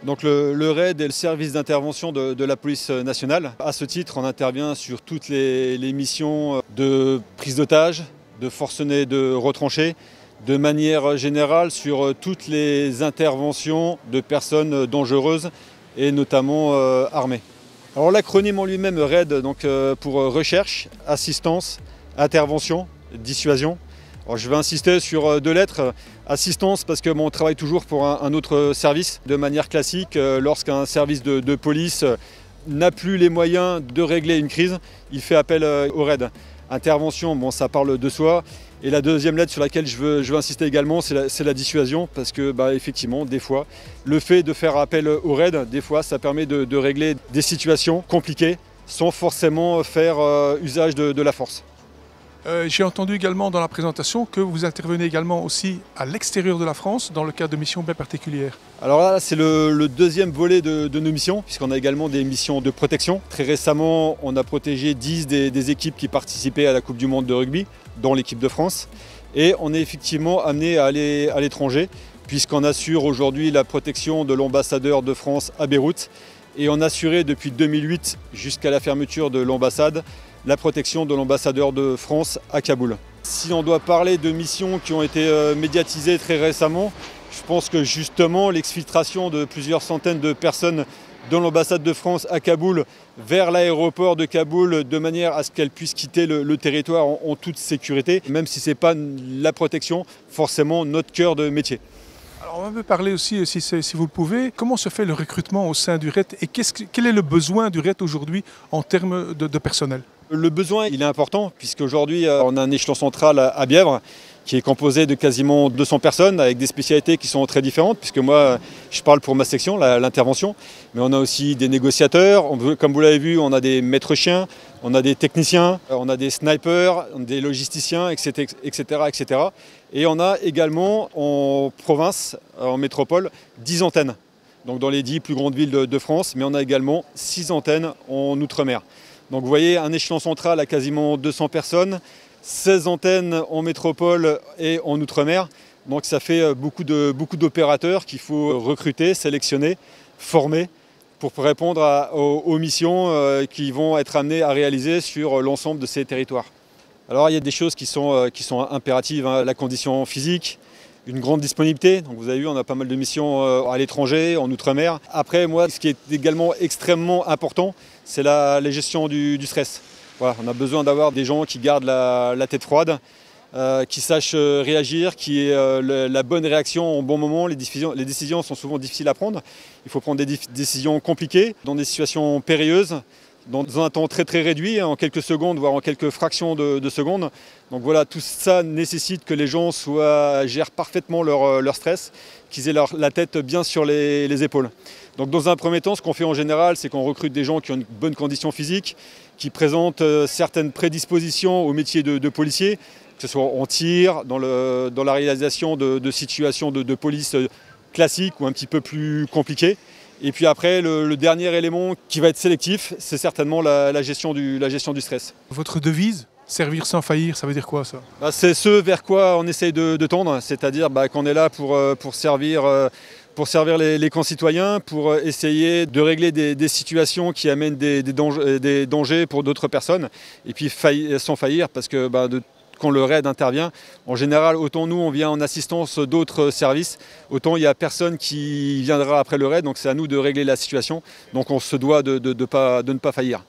Donc le RAID est le service d'intervention de la police nationale. À ce titre, on intervient sur toutes les missions de prise d'otages, de forcenés de retranchés, de manière générale sur toutes les interventions de personnes dangereuses et notamment armées. Alors l'acronyme en lui-même RAID, donc pour recherche, assistance, intervention, dissuasion. Alors, je vais insister sur deux lettres. Assistance parce que on travaille toujours pour un autre service. De manière classique, lorsqu'un service de police n'a plus les moyens de régler une crise, il fait appel au RAID. Intervention, ça parle de soi. Et la deuxième lettre sur laquelle je veux insister également, c'est la dissuasion, parce que effectivement, des fois, le fait de faire appel au RAID, des fois, ça permet de régler des situations compliquées sans forcément faire usage de la force. J'ai entendu également dans la présentation que vous intervenez également aussi à l'extérieur de la France dans le cadre de missions bien particulières. Alors là, c'est le deuxième volet de nos missions, puisqu'on a également des missions de protection. Très récemment, on a protégé 10 des équipes qui participaient à la Coupe du Monde de rugby, dont l'équipe de France. Et on est effectivement amené à aller à l'étranger, puisqu'on assure aujourd'hui la protection de l'ambassadeur de France à Beyrouth. Et on assurait depuis 2008 jusqu'à la fermeture de l'ambassade la protection de l'ambassadeur de France à Kaboul. Si on doit parler de missions qui ont été médiatisées très récemment, je pense que justement l'exfiltration de plusieurs centaines de personnes de l'ambassade de France à Kaboul vers l'aéroport de Kaboul de manière à ce qu'elles puissent quitter le territoire en toute sécurité, même si ce n'est pas la protection, forcément notre cœur de métier. Alors on va parler aussi, si vous le pouvez, comment se fait le recrutement au sein du RAID et quel est le besoin du RAID aujourd'hui en termes de personnel? Le besoin, il est important, puisqu'aujourd'hui, on a un échelon central à Bièvre qui est composé de quasiment 200 personnes avec des spécialités qui sont très différentes, puisque moi, je parle pour ma section, l'intervention, mais on a aussi des négociateurs, comme vous l'avez vu, on a des maîtres chiens, on a des techniciens, on a des snipers, des logisticiens, etc., etc. Et on a également en province, en métropole, 10 antennes, donc dans les 10 plus grandes villes de France, mais on a également 6 antennes en Outre-mer. Donc vous voyez un échelon central à quasiment 200 personnes, 16 antennes en métropole et en Outre-mer. Donc ça fait beaucoup d'opérateurs qu'il faut recruter, sélectionner, former pour répondre aux missions qui vont être amenées à réaliser sur l'ensemble de ces territoires. Alors il y a des choses qui sont impératives, hein. La condition physique, une grande disponibilité. Donc vous avez vu, on a pas mal de missions à l'étranger, en Outre-mer. Après, moi, ce qui est également extrêmement important, c'est la gestion du stress. Voilà, on a besoin d'avoir des gens qui gardent la tête froide, qui sachent réagir, qui aient la bonne réaction au bon moment. Les décisions sont souvent difficiles à prendre. Il faut prendre des décisions compliquées, dans des situations périlleuses, dans un temps très très réduit, en quelques secondes, voire en quelques fractions de secondes. Donc voilà, tout ça nécessite que les gens gèrent parfaitement leur stress, qu'ils aient la tête bien sur les épaules. Donc dans un premier temps, ce qu'on fait en général, c'est qu'on recrute des gens qui ont une bonne condition physique, qui présentent certaines prédispositions au métier de policier, que ce soit en tir, dans la réalisation de situations de police classiques ou un petit peu plus compliquées. Et puis après, le dernier élément qui va être sélectif, c'est certainement la gestion du stress. Votre devise, servir sans faillir, ça veut dire quoi ça? C'est ce vers quoi on essaye de tendre, c'est-à-dire qu'on est là pour servir les concitoyens, pour essayer de régler des situations qui amènent des dangers pour d'autres personnes, et puis sans faillir, parce que quand le RAID intervient, en général, autant nous on vient en assistance d'autres services, autant il n'y a personne qui viendra après le RAID, donc c'est à nous de régler la situation, donc on se doit de ne pas faillir.